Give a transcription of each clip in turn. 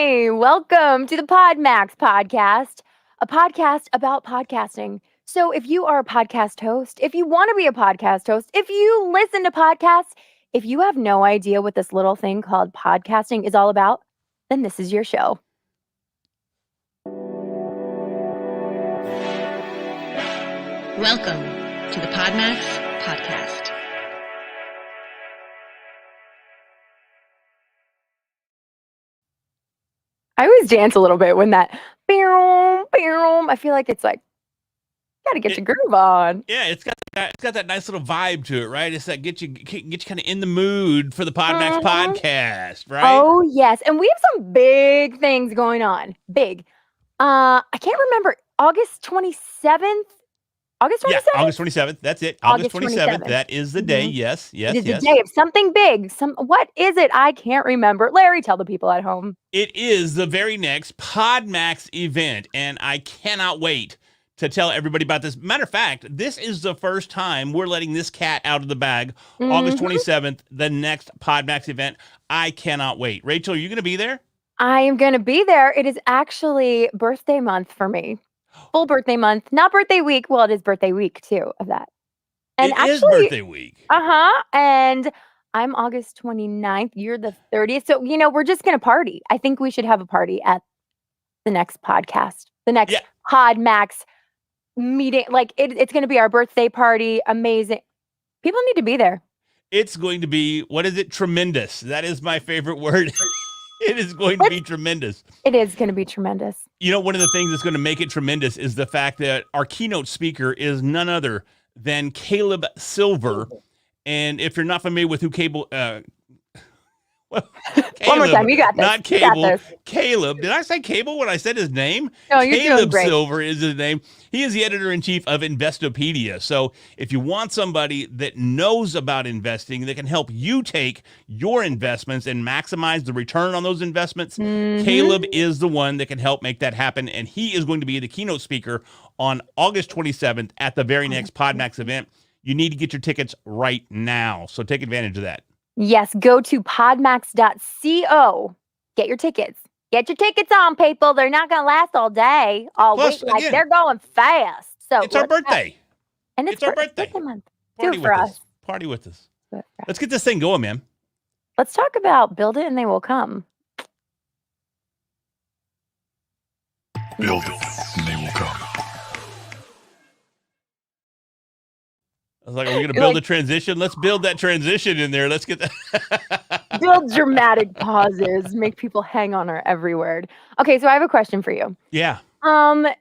Hi, welcome to the PodMax podcast, a podcast about podcasting. So, if you are a podcast host, if you want to be a podcast host, if you listen to podcasts, if you have no idea what this little thing called podcasting is all about, then this is your show. Welcome to the PodMax podcast. I always dance a little bit when that I feel like it's like gotta get your groove on. Yeah, it's got that nice little vibe to it, right? It's that get you kind of in the mood for the PodMax podcast, right? Oh yes, and we have some big things going on. Big. I can't remember. August 27th. August 27th. Yeah, August 27th. That's it. August 27th. That is the day. Yes. It is the day of something big. What is it? I can't remember. Larry, tell the people at home. It is the very next PodMax event, and I cannot wait to tell everybody about this. Matter of fact, this is the first time we're letting this cat out of the bag. August 27th, the next PodMax event. I cannot wait. Rachel, are you going to be there? I am going to be there. It is actually birthday month for me. Full birthday month, not birthday week. Well, it is birthday week too of that. And it is birthday week. And I'm August 29th. You're the 30th. So, we're just going to party. I think we should have a party at the next podcast, the next PodMax meeting. Like it's going to be our birthday party. Amazing. People need to be there. It's going to be, what is it? Tremendous. That is my favorite word. It is going to be tremendous. It is going to be tremendous. One of the things that's going to make it tremendous is the fact that our keynote speaker is none other than Caleb Silver. And if you're not familiar with who Caleb, one more time, you got this. Not Cable. Caleb. Did I say Cable when I said his name? No, you're Caleb doing great. Silver is his name. He is the editor-in-chief of Investopedia. So if you want somebody that knows about investing, that can help you take your investments and maximize the return on those investments, Caleb is the one that can help make that happen. And he is going to be the keynote speaker on August 27th at the very next PodMax event. You need to get your tickets right now. So take advantage of that. Yes, go to podmax.co. Get your tickets. Get your tickets on, people. They're not going to last all day, all week. Like, they're going fast. So it's our birthday. And it's our birthday month. Party with us. Party with us. Let's get this thing going, man. Let's talk about build it and they will come. Build it and they will come. I was like, are we going to build a transition? Let's build that transition in there. Let's get that. Build dramatic pauses. Make people hang on our every word. Okay, so I have a question for you. Yeah. Do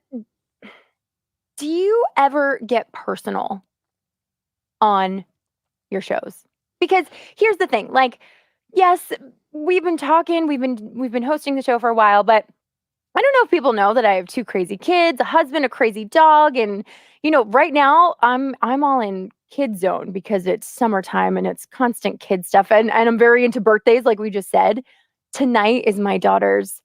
you ever get personal on your shows? Because here's the thing. Like, yes, we've been talking. We've been hosting the show for a while, but I don't know if people know that I have two crazy kids, a husband, a crazy dog, and right now I'm all in kid zone because it's summertime and it's constant kid stuff, and I'm very into birthdays, like we just said. Tonight is my daughter's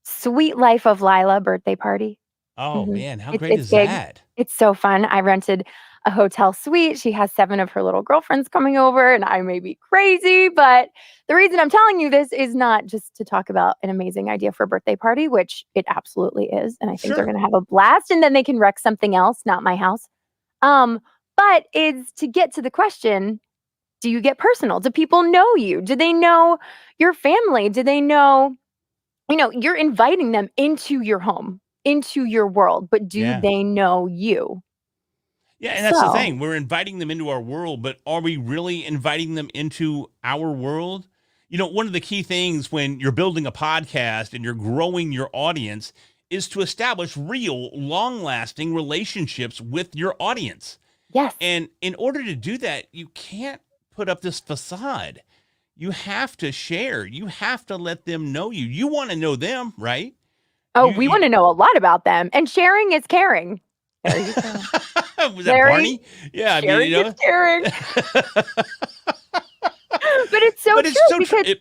Sweet Life of Lila birthday party. Oh man, how great is that? It's so fun. I rented a hotel suite. She has 7 of her little girlfriends coming over, and I may be crazy, but the reason I'm telling you this is not just to talk about an amazing idea for a birthday party, which it absolutely is, and I think they're going to have a blast, and then they can wreck something else, not my house. But it's to get to the question, do you get personal? Do people know you? Do they know your family? Do they know, you're inviting them into your home, into your world, but do they know you? Yeah, and that's the thing. We're inviting them into our world, but are we really inviting them into our world? One of the key things when you're building a podcast and you're growing your audience is to establish real, long-lasting relationships with your audience. Yes. And in order to do that, you can't put up this facade. You have to share. You have to let them know you. You want to know them, right? Oh, we want to know a lot about them. And sharing is caring. There you go. Was that Barney? Yeah, sharing is caring. But it's so true. Because,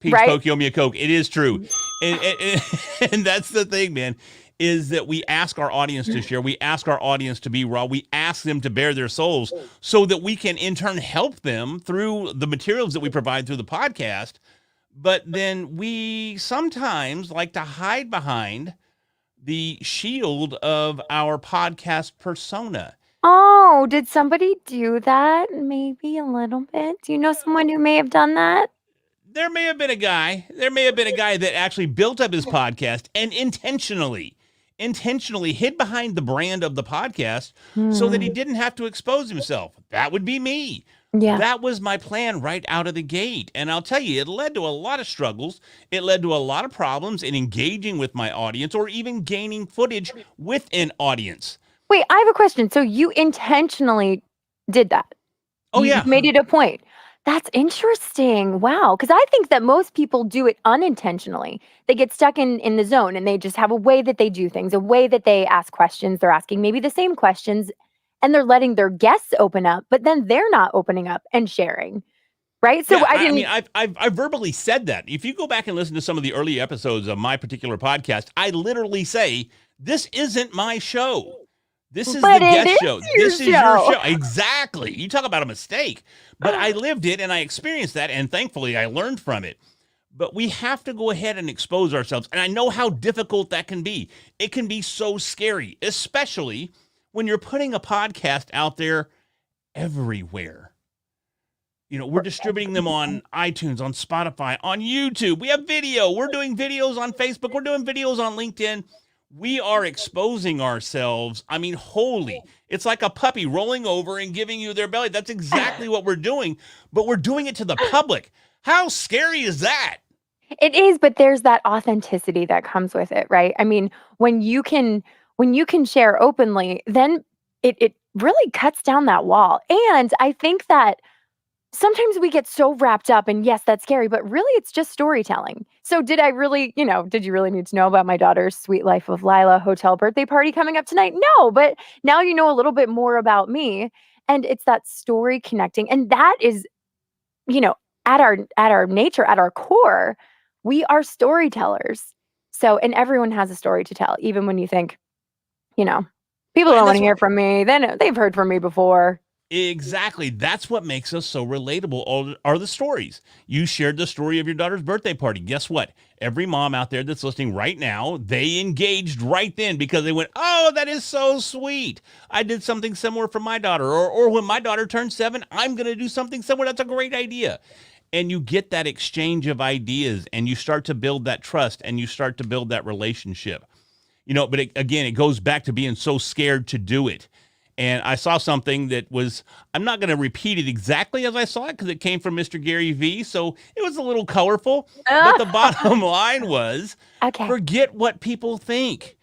Peach Coke, Yo Me a Coke. It is true. And that's the thing, man, is that we ask our audience to share. We ask our audience to be raw. We ask them to bare their souls so that we can in turn help them through the materials that we provide through the podcast But then we sometimes like to hide behind the shield of our podcast persona. Oh, did somebody do that? Maybe a little bit. Do you know someone who may have done that? There may have been a guy. There may have been a guy that actually built up his podcast and intentionally hid behind the brand of the podcast so that he Hmm. didn't have to expose himself. That would be me. Yeah. That was my plan right out of the gate. And I'll tell you, it led to a lot of struggles. It led to a lot of problems in engaging with my audience or even gaining footage with an audience. Wait, I have a question. So you intentionally did that? Oh, You yeah. made it a point. That's interesting. Wow. Because I think that most people do it unintentionally. They get stuck in the zone and they just have a way that they do things, a way that they ask questions. They're asking maybe the same questions and they're letting their guests open up, but then they're not opening up and sharing. Right. So Yeah, I I didn't. mean, I've verbally said that. If you go back and listen to some of the early episodes of my particular podcast, I literally say, this isn't my show. This is But the it guest is show. your This is your show. show. Exactly. You talk about a mistake. But I lived it and I experienced that. And thankfully, I learned from it. But we have to go ahead and expose ourselves. And I know how difficult that can be. It can be so scary, especially when you're putting a podcast out there everywhere. You know, we're distributing them on iTunes, on Spotify, on YouTube. We have video. We're doing videos on Facebook. We're doing videos on LinkedIn. We are exposing ourselves. I mean, holy, it's like a puppy rolling over and giving you their belly. That's exactly what we're doing, but we're doing it to the public. How scary is that? It is, but there's that authenticity that comes with it, right? I mean, when you can share openly, then it really cuts down that wall. And I think that sometimes we get so wrapped up and yes, that's scary, but really it's just storytelling. So did I really, did you really need to know about my daughter's Sweet Life of Lila hotel birthday party coming up tonight? No, but now you know a little bit more about me and it's that story connecting. And that is, you know, at our nature, at our core, we are storytellers. So, and everyone has a story to tell, even when you think, people Well, don't and want that's to hear from me. They've heard from me before. Exactly. That's what makes us so relatable are the stories. You shared the story of your daughter's birthday party. Guess what? Every mom out there that's listening right now, they engaged right then because they went, oh, that is so sweet. I did something similar for my daughter. Or when my daughter turns 7, I'm going to do something similar. That's a great idea. And you get that exchange of ideas and you start to build that trust and you start to build that relationship. But again, it goes back to being so scared to do it. And I saw something that was, I'm not going to repeat it exactly as I saw it because it came from Mr. Gary V. So it was a little colorful. But the bottom line was, Okay. forget what people think.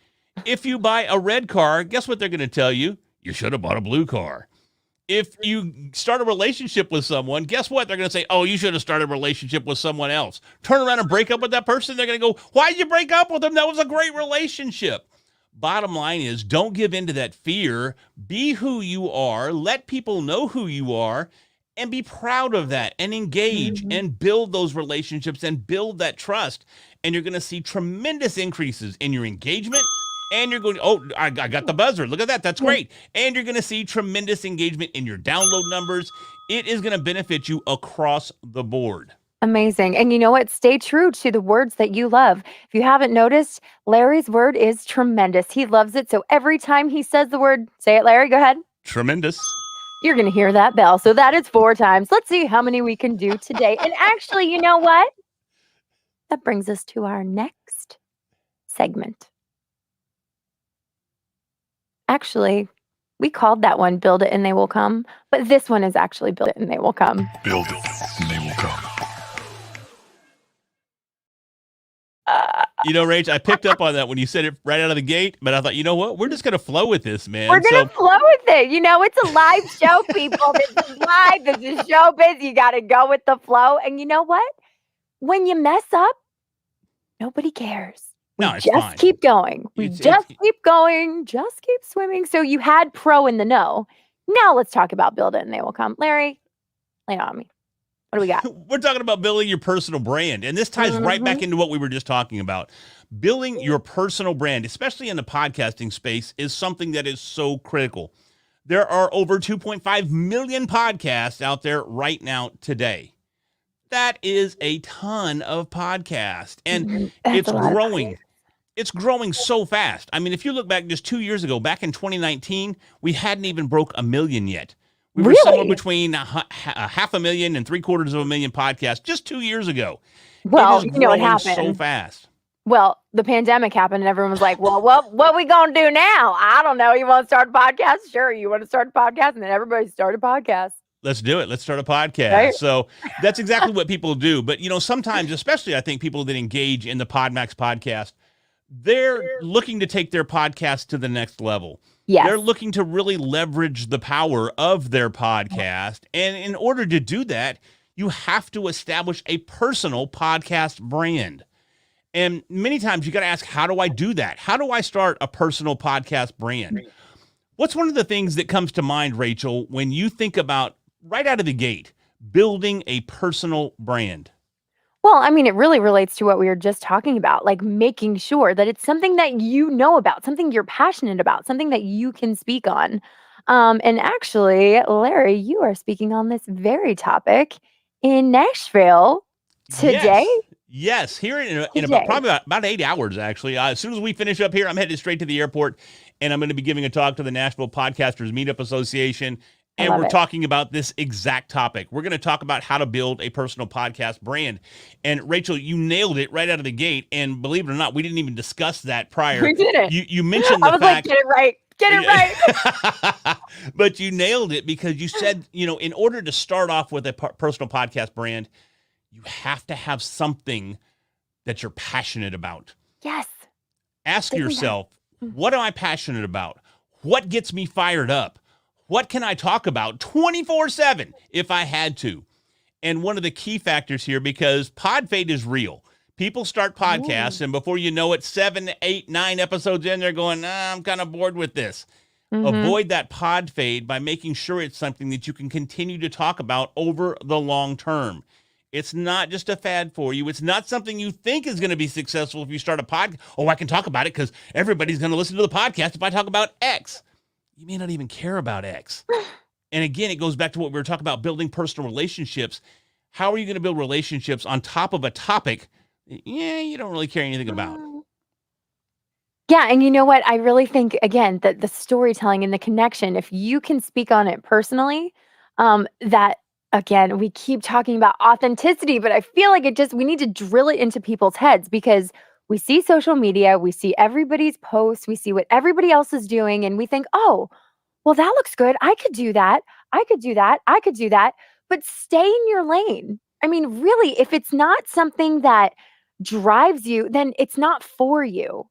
If you buy a red car, guess what they're going to tell you? You should have bought a blue car. If you start a relationship with someone, guess what? They're going to say, oh, you should have started a relationship with someone else. Turn around and break up with that person. They're going to go, why'd you break up with them? That was a great relationship. Bottom line is, don't give in to that fear. Be who you are. Let people know who you are and be proud of that and engage and build those relationships and build that trust. And you're going to see tremendous increases in your engagement. And you're going, oh, I got the buzzer. Look at that. That's great. And you're going to see tremendous engagement in your download numbers. It is going to benefit you across the board. Amazing. And you know what? Stay true to the words that you love. If you haven't noticed, Larry's word is tremendous. He loves it. So every time he says the word, say it, Larry, go ahead. Tremendous. You're going to hear that bell. So that is 4 times. Let's see how many we can do today. And actually, you know what? That brings us to our next segment. Actually, we called that one Build It and They Will Come. But this one is actually Build It and They Will Come. Build it, and they will come. Rach, I picked up on that when you said it right out of the gate, but I thought, you know what? We're just going to flow with this, man. We're going to flow with it. It's a live show, people. This is live. This is showbiz. You got to go with the flow. And you know what? When you mess up, nobody cares. No, it's just fine. keep going. We It's- keep going. Just keep swimming. So you had pro in the know. Now let's talk about Build It and They Will Come. Larry, lay it on me. What do we got? We're talking about building your personal brand. And this ties right back into what we were just talking about. Building your personal brand, especially in the podcasting space, is something that is so critical. There are over 2.5 million podcasts out there right now today. That is a ton of podcasts, and That's it's a lot of growing. It's growing so fast. I mean, if you look back just 2 years ago, back in 2019, we hadn't even broke a million yet. We were somewhere Really? between a 500,000 and 750,000 podcasts just 2 years ago. It Well, is you know what growing so happened. fast. Well, the pandemic happened and everyone was like, well, what we gonna do now? I don't know. You want to start a podcast? Sure. You want to start a podcast? And then everybody started podcasts. Let's do it. Let's start a podcast. Right? So that's exactly what people do. But, sometimes, especially I think people that engage in the PodMax podcast, they're looking to take their podcast to the next level. Yes. They're looking to really leverage the power of their podcast. And in order to do that, you have to establish a personal podcast brand. And many times you got to ask, how do I do that? How do I start a personal podcast brand? What's one of the things that comes to mind, Rachel, when you think about right out of the gate, building a personal brand? Well, I mean, it really relates to what we were just talking about, like making sure that it's something that you know about, something you're passionate about, something that you can speak on. And actually, Larry, you are speaking on this very topic in Nashville today. Yes. Here in Today. probably about 8 hours, actually. As soon as we finish up here, I'm headed straight to the airport, and I'm going to be giving a talk to the Nashville Podcasters Meetup Association. And we're talking about this exact topic. We're going to talk about how to build a personal podcast brand. And Rachel, you nailed it right out of the gate. And believe it or not, we didn't even discuss that prior. We didn't. You mentioned the I was fact. like, get it right. Get it right. But you nailed it because you said, in order to start off with a personal podcast brand, you have to have something that you're passionate about. Yes. Ask yourself, what am I passionate about? What gets me fired up? What can I talk about 24/7 if I had to? And one of the key factors here, because pod fade is real. People start podcasts, and before you know it, 7, 8, 9 episodes in, they're going, I'm kind of bored with this. Avoid that pod fade by making sure it's something that you can continue to talk about over the long term. It's not just a fad for you. It's not something you think is going to be successful if you start a podcast. Oh, I can talk about it because everybody's going to listen to the podcast if I talk about X. You may not even care about X. And again, it goes back to what we were talking about, building personal relationships. How are you going to build relationships on top of a topic you don't really care anything about? Yeah, and you know what? I really think, again, that the storytelling and the connection, if you can speak on it personally, that, again, we keep talking about authenticity, but I feel like we need to drill it into people's heads because we see social media, we see everybody's posts, we see what everybody else is doing, and we think, oh, well, that looks good. I could do that. I could do that. I could do that. But stay in your lane. I mean, really, if it's not something that drives you, then it's not for you.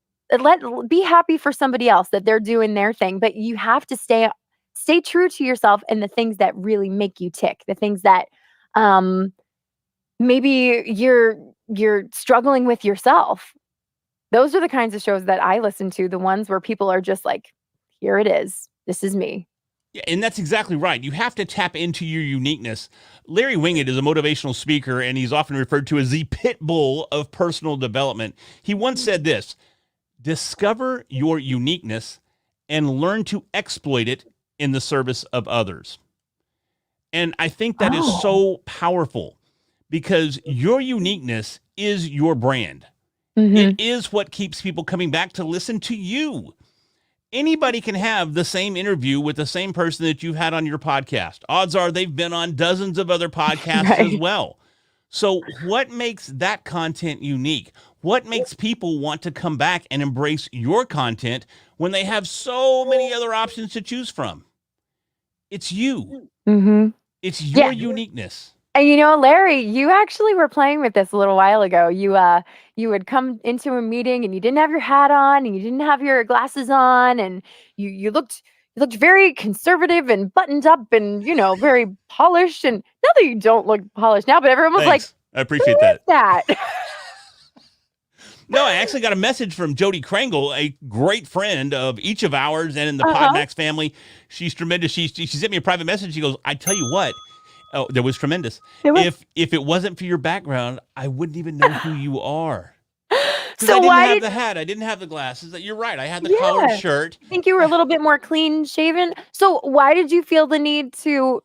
Be happy for somebody else that they're doing their thing, but you have to stay true to yourself and the things that really make you tick, the things that maybe you're struggling with yourself. Those are the kinds of shows that I listen to, the ones where people are just like, here it is. This is me. Yeah, and that's exactly right. You have to tap into your uniqueness. Larry Wingett is a motivational speaker, and he's often referred to as the pit bull of personal development. He once said this: discover your uniqueness and learn to exploit it in the service of others. And I think that is so powerful because your uniqueness is your brand. It is what keeps people coming back to listen to you. Anybody can have the same interview with the same person that you've had on your podcast. Odds are they've been on dozens of other podcasts as well. So what makes that content unique? What makes people want to come back and embrace your content when they have so many other options to choose from? It's you. It's your uniqueness. And Larry, you actually were playing with this a little while ago. You would come into a meeting and you didn't have your hat on and you didn't have your glasses on and you looked very conservative and buttoned up and very polished. And not that you don't look polished now, but everyone was Thanks. like, I appreciate "Who is that?" No, I actually got a message from Jody Krangle, a great friend of each of ours and in the PodMax family. She's tremendous. She sent me a private message. She goes, I tell you what. Oh, that was tremendous. If it wasn't for your background, I wouldn't even know who you are. So I didn't have the hat. I didn't have the glasses. You're right. I had the collared shirt. I think you were a little bit more clean shaven. So why did you feel the need to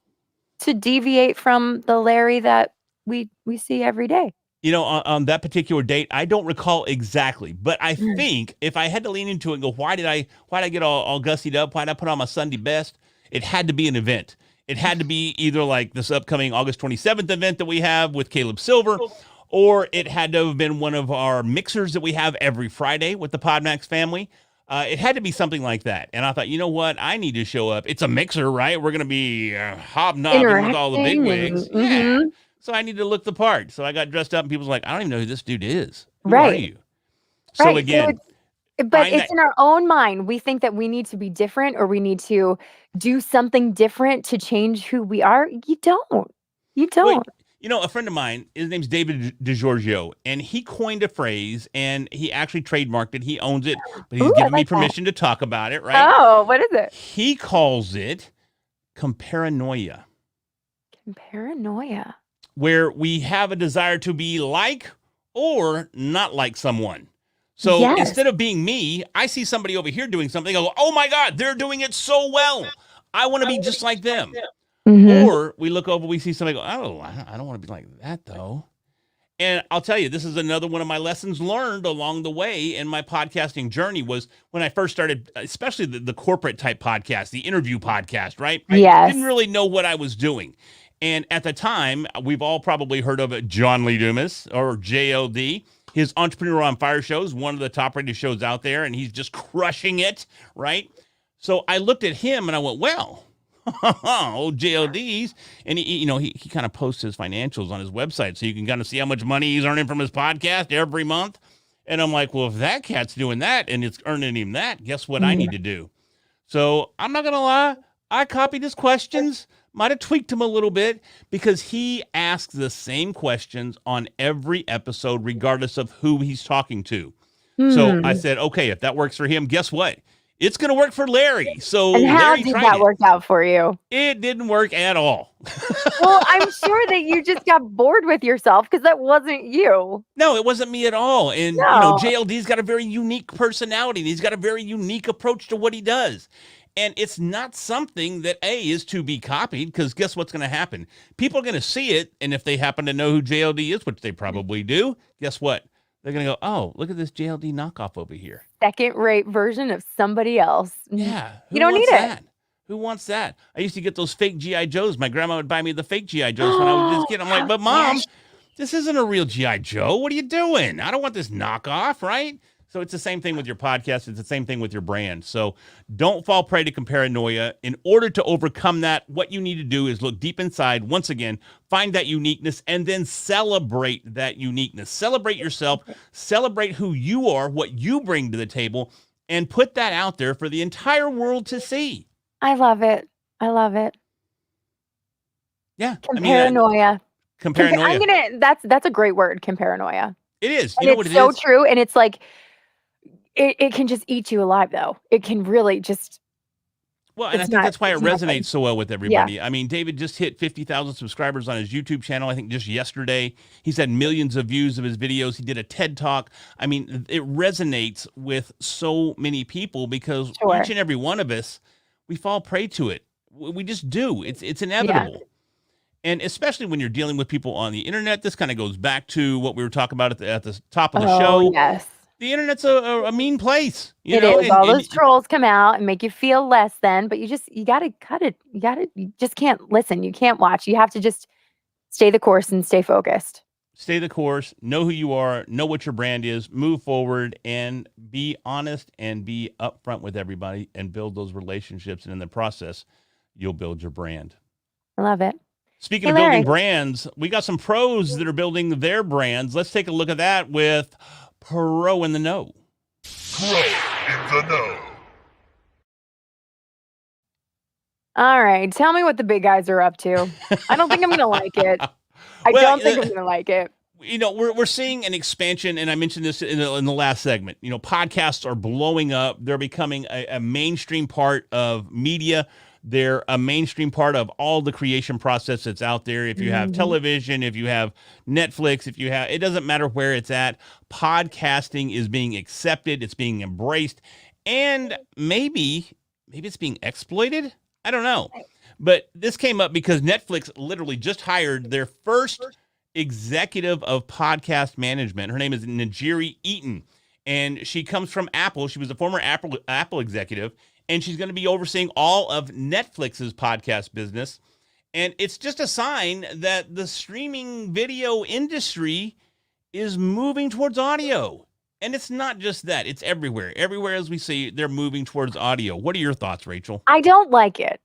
deviate from the Larry that we we see every day. On that particular date, I don't recall exactly, but I think if I had to lean into it and go, why did I get all gussied up? Why did I put on my Sunday best? It had to be an event. It had to be either like this upcoming August 27th event that we have with Caleb Silver, or it had to have been one of our mixers that we have every Friday with the Podmax family. It had to be something like that. And I thought, you know what? I need to show up. It's a mixer, right? We're going to be hobnobbing with all the big wigs. Yeah. So I need to look the part. So I got dressed up and people's like, I don't even know who this dude is. Who are you? So again. But it's in our own mind. We think that we need to be different or we need to do something different to change who we are. You don't. Wait, a friend of mine, his name's David DiGiorgio, and he coined a phrase and he actually trademarked it. He owns it, but he's given me permission to talk about it, right? Oh, what is it? He calls it comparanoia. Comparanoia. Where we have a desire to be like or not like someone. So instead of being me, I see somebody over here doing something. I go, oh my God, they're doing it so well. I want to be just like them. Or we look over, we see somebody go, oh, I don't want to be like that though. And I'll tell you, this is another one of my lessons learned along the way in my podcasting journey was when I first started, especially the corporate type podcast, the interview podcast, right? I didn't really know what I was doing. And at the time, we've all probably heard of John Lee Dumas or JLD. His Entrepreneur on Fire show is one of the top rated shows out there, and he's just crushing it, right? So I looked at him and I went, well, old JLD's, and he kind of posts his financials on his website, so you can kind of see how much money he's earning from his podcast every month. And I'm like, well, if that cat's doing that and it's earning him that, guess what I need to do? So I'm not going to lie. I copied his questions, might have tweaked him a little bit because he asks the same questions on every episode, regardless of who he's talking to. So I said, okay, if that works for him, guess what? It's going to work for Larry. So and how Larry did that work out for you? It didn't work at all. Well, I'm sure that you just got bored with yourself because that wasn't you. No, it wasn't me at all. And, JLD's got a very unique personality. And he's got a very unique approach to what he does. And it's not something that, is to be copied, because guess what's going to happen? People are going to see it, and if they happen to know who JLD is, which they probably do, guess what? They're going to go, oh, look at this JLD knockoff over here. Second-rate version of somebody else. Yeah. You don't need it. Who wants that? I used to get those fake G.I. Joes. My grandma would buy me the fake G.I. Joes when I was just a kid. I'm like, but Mom, this isn't a real G.I. Joe. What are you doing? I don't want this knockoff, right? So it's the same thing with your podcast. It's the same thing with your brand. So don't fall prey to comparanoia. In order to overcome that, what you need to do is look deep inside. Once again, find that uniqueness and then celebrate that uniqueness. Celebrate yourself. Celebrate who you are, what you bring to the table, and put that out there for the entire world to see. I love it. Yeah. Comparanoia. Comparanoia. That's a great word, comparanoia. It is. You know what it is? It's so true. And it's like, it can just eat you alive, though. It can really just. Well, and I think that's why it resonates so well with everybody. Yeah. I mean, David just hit 50,000 subscribers on his YouTube channel, I think just yesterday. He's had millions of views of his videos. He did a TED Talk. I mean, it resonates with so many people because each and every one of us, we fall prey to it. We just do. It's inevitable. Yeah. And especially when you're dealing with people on the internet, this kind of goes back to what we were talking about at the top of the show. Yes. The internet's a mean place. It is. All those trolls come out and make you feel less than, but you got to cut it. You just can't listen. You can't watch. You have to just stay the course and stay focused. Stay the course, know who you are, know what your brand is, move forward and be honest and be upfront with everybody and build those relationships. And in the process, you'll build your brand. I love it. Speaking of building brands, we got some pros that are building their brands. Let's take a look at that with Pro in the Know. Pro in the Know. All right. Tell me what the big guys are up to. I don't think I'm going to like it. I don't think I'm going to like it. We're seeing an expansion, and I mentioned this in the last segment. Podcasts are blowing up. They're becoming a mainstream part of media. They're a mainstream part of all the creation process that's out there. If you have television, if you have Netflix, it doesn't matter where it's at. Podcasting is being accepted. It's being embraced. And maybe it's being exploited. I don't know. But this came up because Netflix literally just hired their first executive of podcast management. Her name is Najiri Eaton, and she comes from Apple. She was a former Apple executive, and she's going to be overseeing all of Netflix's podcast business. And it's just a sign that the streaming video industry is moving towards audio. And it's not just that, it's everywhere. Everywhere, as we see, they're moving towards audio. What are your thoughts, Rachel? I don't like it.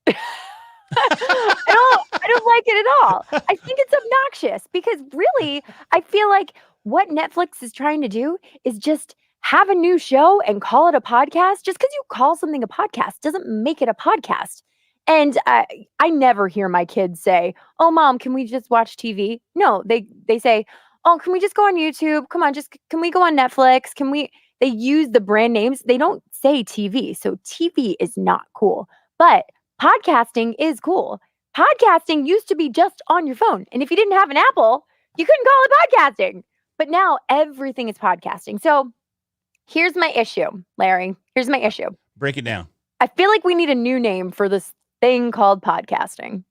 I don't like it at all. I think it's obnoxious because really, I feel like what Netflix is trying to do is just have a new show and call it a podcast. Just because you call something a podcast doesn't make it a podcast. And I never hear my kids say, "Oh, Mom, can we just watch TV?" No, they say, "Oh, can we just go on YouTube? Come on, can we go on Netflix? Can we?" They use the brand names. They don't say TV. So TV is not cool. But podcasting is cool. Podcasting used to be just on your phone. And if you didn't have an Apple, you couldn't call it podcasting. But now everything is podcasting. So here's my issue, Larry. Here's my issue. Break it down. I feel like we need a new name for this thing called podcasting.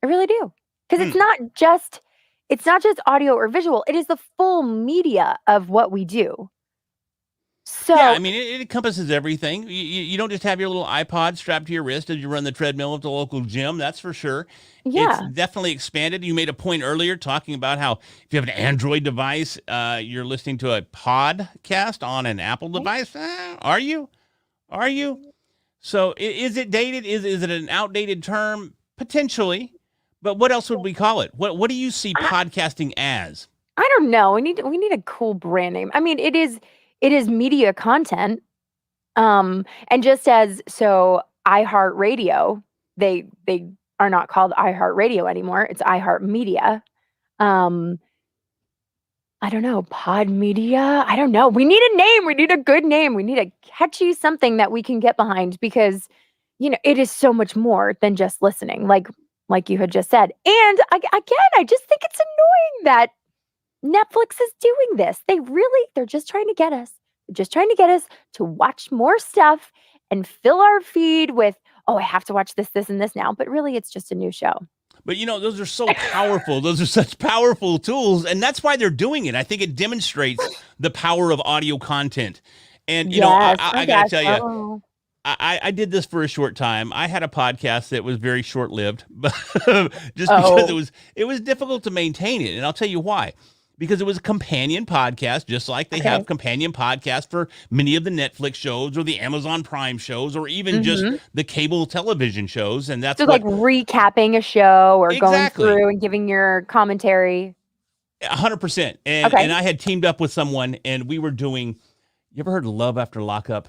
I really do. Because it's not just audio or visual. It is the full media of what we do. So yeah, I mean, it encompasses everything. You don't just have your little iPod strapped to your wrist as you run the treadmill at the local gym. That's for sure. Yeah. It's definitely expanded. You made a point earlier talking about how if you have an Android device, you're listening to a podcast on an Apple device. Are you? So is it dated? Is it an outdated term? Potentially. But what else would we call it? What do you see podcasting as? I don't know. We need a cool brand name. I mean, it is media content. And just as so iHeartRadio, they are not called iHeartRadio anymore. It's iHeartMedia. I don't know, Pod Media. I don't know. We need a name. We need a good name. We need a catchy something that we can get behind because, it is so much more than just listening, like you had just said. And I just think it's annoying that Netflix is doing this. They're just trying to get us. They're just trying to get us to watch more stuff and fill our feed with, oh, I have to watch this, and this now. But really, it's just a new show. But, those are so powerful. Those are such powerful tools. And that's why they're doing it. I think it demonstrates the power of audio content. And, I got to tell you, I did this for a short time. I had a podcast that was very short-lived, just because it was difficult to maintain it. And I'll tell you why. Because it was a companion podcast, just like they have companion podcasts for many of the Netflix shows or the Amazon Prime shows or even just the cable television shows. And that's like recapping a show or going through and giving your commentary. 100%. And I had teamed up with someone and we were doing, you ever heard of Love After Lockup?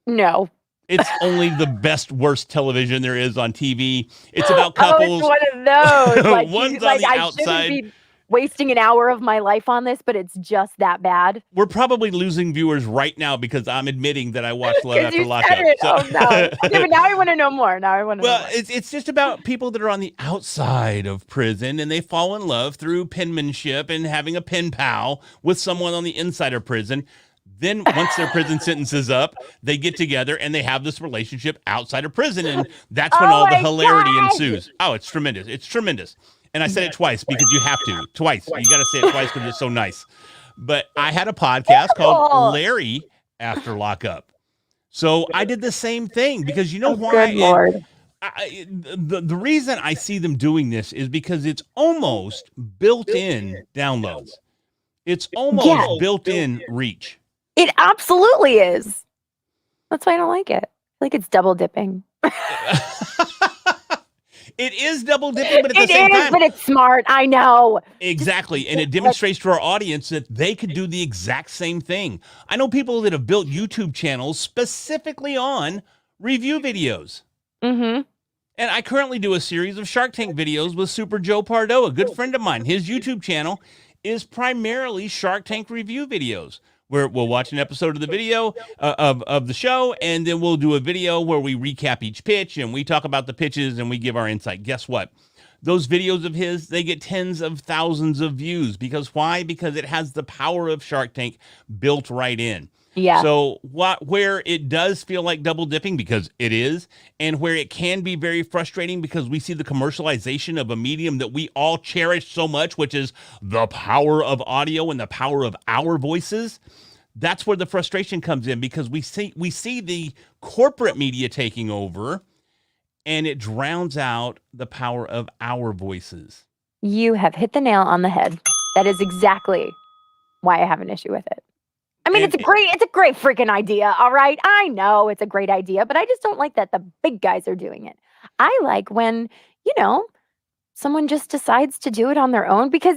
No. It's only the best, worst television there is on TV. It's about couples. It's one of those. One's on the outside. Shouldn't be wasting an hour of my life on this, but it's just that bad. We're probably losing viewers right now because I'm admitting that I watched Love After Lockup. So. Oh, no. Okay, but now I want to know more. Well, it's just about people that are on the outside of prison and they fall in love through penmanship and having a pen pal with someone on the inside of prison. Then once their prison sentence is up, they get together and they have this relationship outside of prison. And that's when all the hilarity ensues. Oh, it's tremendous. It's tremendous. And I said it twice because you have to. Twice. You got to say it twice because it's so nice. But I had a podcast called Larry After Lockup. So I did the same thing because you know why? Good Lord. The reason I see them doing this is because it's almost built-in downloads. It's almost built-in reach. It absolutely is. That's why I don't like it. I think it's double dipping. It is double dipping, but at the same time. But it's smart. I know. Exactly. And it demonstrates to our audience that they could do the exact same thing. I know people that have built YouTube channels specifically on review videos. Mm-hmm. And I currently do a series of Shark Tank videos with Super Joe Pardo, a good friend of mine. His YouTube channel is primarily Shark Tank review videos, where we'll watch an episode of the video of the show, and then we'll do a video where we recap each pitch, and we talk about the pitches, and we give our insight. Guess what? Those videos of his, they get tens of thousands of views. Because why? Because it has the power of Shark Tank built right in. Yeah. So where it does feel like double dipping, because it is, and where it can be very frustrating because we see the commercialization of a medium that we all cherish so much, which is the power of audio and the power of our voices. That's where the frustration comes in, because we see the corporate media taking over, and it drowns out the power of our voices. You have hit the nail on the head. That is exactly why I have an issue with it. I mean, And it's a great freaking idea, all right? I know it's a great idea, but I just don't like that the big guys are doing it. I like when, someone just decides to do it on their own, because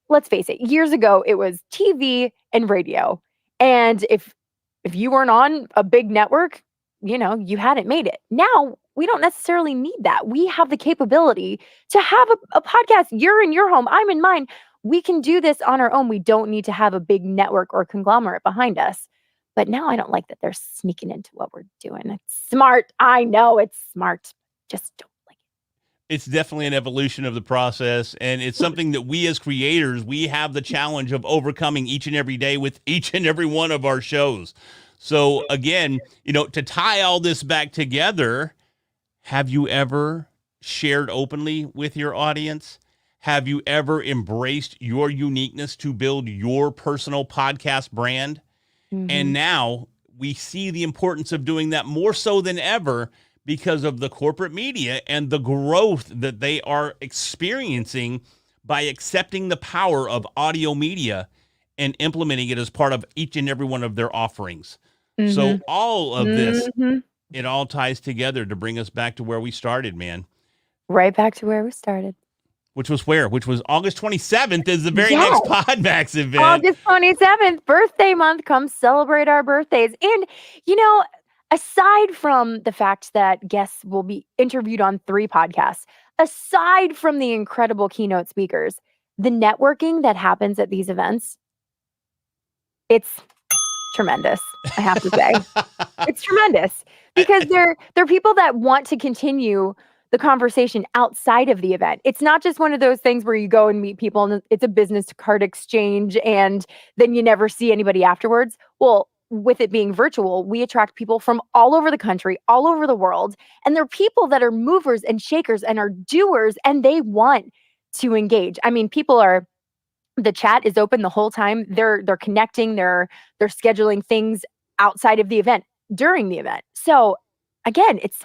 let's face it, years ago it was TV and radio. And if you weren't on a big network, you hadn't made it. Now, we don't necessarily need that. We have the capability to have a podcast. You're in your home, I'm in mine. We can do this on our own. We don't need to have a big network or conglomerate behind us. But now I don't like that they're sneaking into what we're doing. It's smart. I know it's smart. Just don't like it. It's definitely an evolution of the process, and it's something that we as creators, we have the challenge of overcoming each and every day with each and every one of our shows. So again, to tie all this back together, have you ever shared openly with your audience? Have you ever embraced your uniqueness to build your personal podcast brand? Mm-hmm. And now we see the importance of doing that more so than ever because of the corporate media and the growth that they are experiencing by accepting the power of audio media and implementing it as part of each and every one of their offerings. Mm-hmm. So all of this, Mm-hmm. it all ties together to bring us back to where we started, man. Right back to where we started. Which was August 27th is the very Yes. next PodMax event. August 27th, birthday month. Come celebrate our birthdays. And, aside from the fact that guests will be interviewed on 3 podcasts, aside from the incredible keynote speakers, the networking that happens at these events, it's tremendous, I have to say. It's tremendous, because they're people that want to continue the conversation outside of the event. It's not just one of those things where you go and meet people and it's a business card exchange and then you never see anybody afterwards. Well, with it being virtual, we attract people from all over the country, all over the world, and they're people that are movers and shakers and are doers, and they want to engage. I mean, the chat is open the whole time. They're connecting, they're scheduling things outside of the event, during the event. So again, it's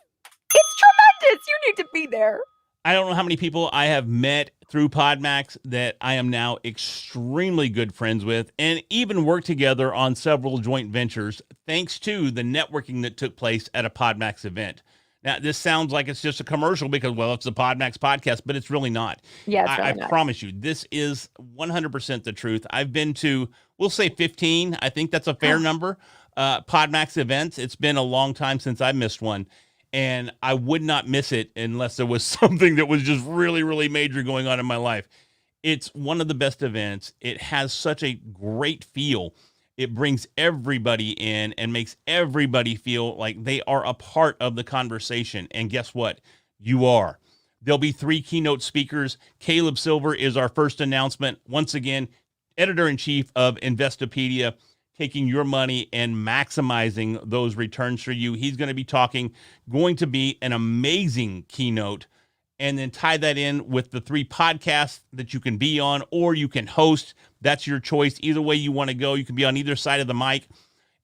tremendous. You need to be there. I don't know how many people I have met through PodMax that I am now extremely good friends with, and even worked together on several joint ventures thanks to the networking that took place at a PodMax event. Now, this sounds like it's just a commercial because, well, it's the PodMax podcast, but it's really not. Yeah, it's really I not. promise you, this is 100% the truth. I've been to, we'll say 15. I think that's a fair number. PodMax events. It's been a long time since I missed one. And I would not miss it unless there was something that was just really, really major going on in my life. It's one of the best events. It has such a great feel. It brings everybody in and makes everybody feel like they are a part of the conversation. And guess what? You are. There'll be 3 keynote speakers. Caleb Silver is our first announcement. Once again, editor-in-chief of Investopedia, taking your money and maximizing those returns for you. He's going to be an amazing keynote, and then tie that in with the 3 podcasts that you can be on or you can host. That's your choice. Either way you want to go, you can be on either side of the mic.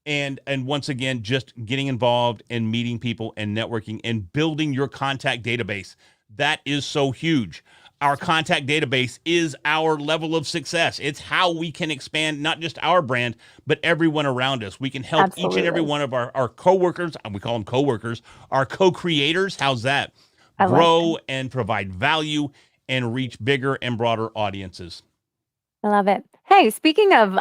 And once again, just getting involved and meeting people and networking and building your contact database. That is so huge. Our contact database is our level of success. It's how we can expand not just our brand, but everyone around us. We can help each and every one of our coworkers, and we call them coworkers, our co-creators. How's that? Grow and provide value and reach bigger and broader audiences. I love it. Hey, speaking of,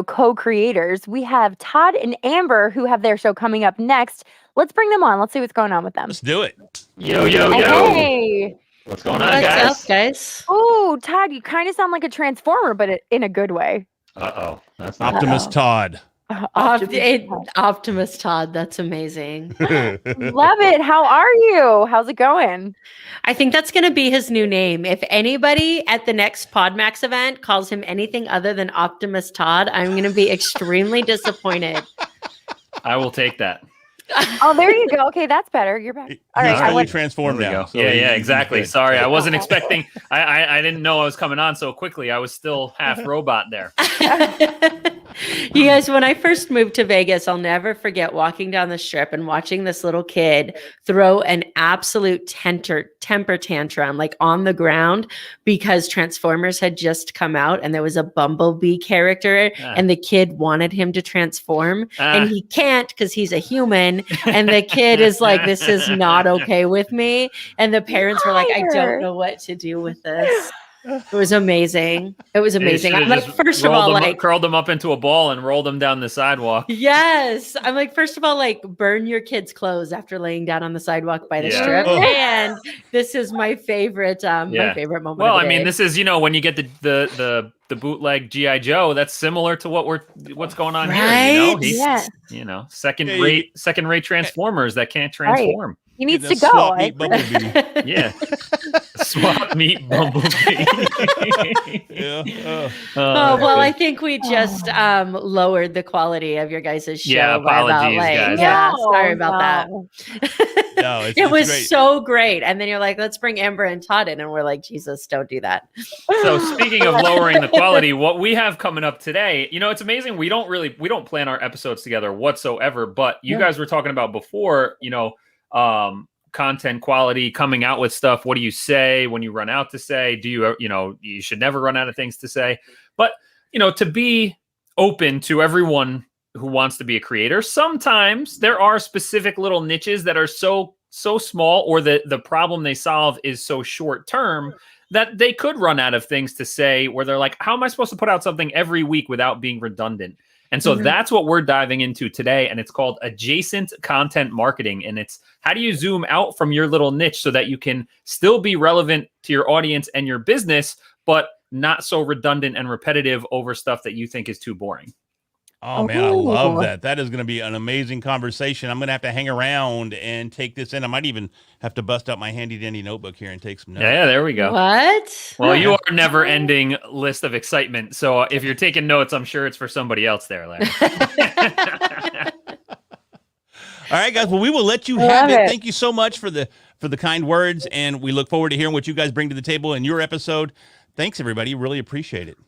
co-creators, we have Todd and Amber who have their show coming up next. Let's bring them on. Let's see what's going on with them. Let's do it. Yo. Hey. What's going on, guys? What's up, guys? Oh, Todd, you kind of sound like a transformer, but in a good way. Uh-oh. That's not Optimus Uh-oh. Todd. Optimus Todd. That's amazing. Love it. How are you? How's it going? I think that's going to be his new name. If anybody at the next PodMax event calls him anything other than Optimus Todd, I'm going to be extremely disappointed. I will take that. Oh, there you go. Okay, that's better. You're back. All right. He's fully transformed now. So yeah, exactly. Sorry, I wasn't expecting. I didn't know I was coming on so quickly. I was still half robot there. You guys, when I first moved to Vegas, I'll never forget walking down the strip and watching this little kid throw an absolute temper tantrum, like on the ground, because Transformers had just come out and there was a Bumblebee character and the kid wanted him to transform and he can't because he's a human. And the kid is like, this is not okay with me. And the parents were like, I don't know what to do with this. It was amazing. It was amazing. I'm like, first of all, like curled them up into a ball and rolled them down the sidewalk. Yes. I'm like, first of all, like burn your kids' clothes after laying down on the sidewalk by the strip. And this is my favorite, my favorite moment. Well, of the I mean, day. this is, when you get the bootleg G.I. Joe, that's similar to what's going on here. He's, second-rate Transformers that can't transform. Right. He needs to go. Yeah. Swap meet Bumblebee. Well, I think we just lowered the quality of your guys' show. Yeah, apologies, guys. Yeah, sorry about that. No, it was great. So great. And then you're like, let's bring Amber and Todd in. And we're like, Jesus, don't do that. So speaking of lowering the quality, what we have coming up today, it's amazing. We don't plan our episodes together whatsoever, but you guys were talking about before, content quality, coming out with stuff. What do you say when you run out to say? Do you, you should never run out of things to say, but, to be open to everyone who wants to be a creator. Sometimes there are specific little niches that are so small, or the problem they solve is so short term that they could run out of things to say, where they're like, how am I supposed to put out something every week without being redundant? And so that's what we're diving into today. And it's called adjacent content marketing. And it's how do you zoom out from your little niche so that you can still be relevant to your audience and your business, but not so redundant and repetitive over stuff that you think is too boring. Oh, man, I love that. That is going to be an amazing conversation. I'm going to have to hang around and take this in. I might even have to bust out my handy-dandy notebook here and take some notes. Yeah, there we go. What? Well, you are a never-ending list of excitement. So if you're taking notes, I'm sure it's for somebody else there, Larry. All right, guys. Well, we will let you have it. Thank you so much for the kind words, and we look forward to hearing what you guys bring to the table in your episode. Thanks, everybody. Really appreciate it.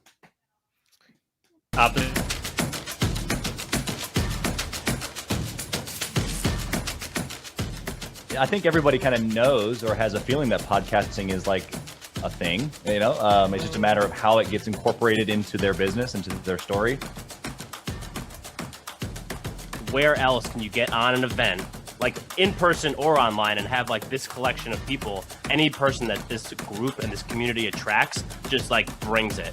I think everybody kind of knows or has a feeling that podcasting is like a thing, it's just a matter of how it gets incorporated into their business, into their story. Where else can you get on an event, like in person or online, and have like this collection of people? Any person that this group and this community attracts just like brings it.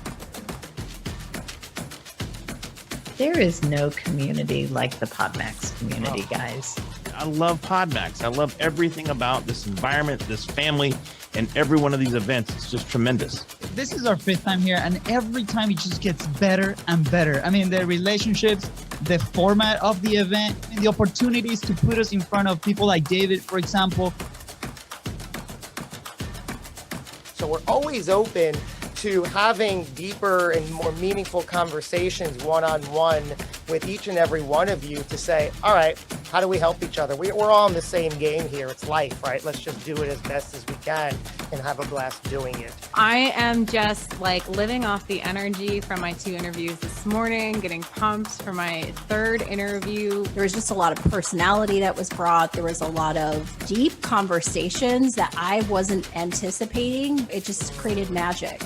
There is no community like the PodMax community, guys. I love PodMax. I love everything about this environment, this family, and every one of these events. It's just tremendous. This is our 5th time here, and every time it just gets better and better. I mean, the relationships, the format of the event, and the opportunities to put us in front of people like David, for example. So we're always open to having deeper and more meaningful conversations one-on-one with each and every one of you to say, all right, how do we help each other? We're all in the same game here. It's life, right? Let's just do it as best as we can and have a blast doing it. I am just like living off the energy from my 2 interviews this morning, getting pumped for my 3rd interview. There was just a lot of personality that was brought. There was a lot of deep conversations that I wasn't anticipating. It just created magic.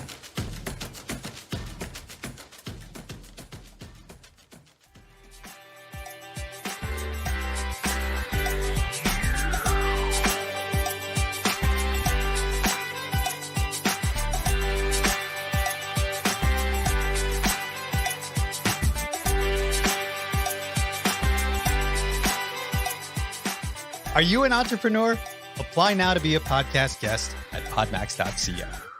Are you an entrepreneur? Apply now to be a podcast guest at podmax.co.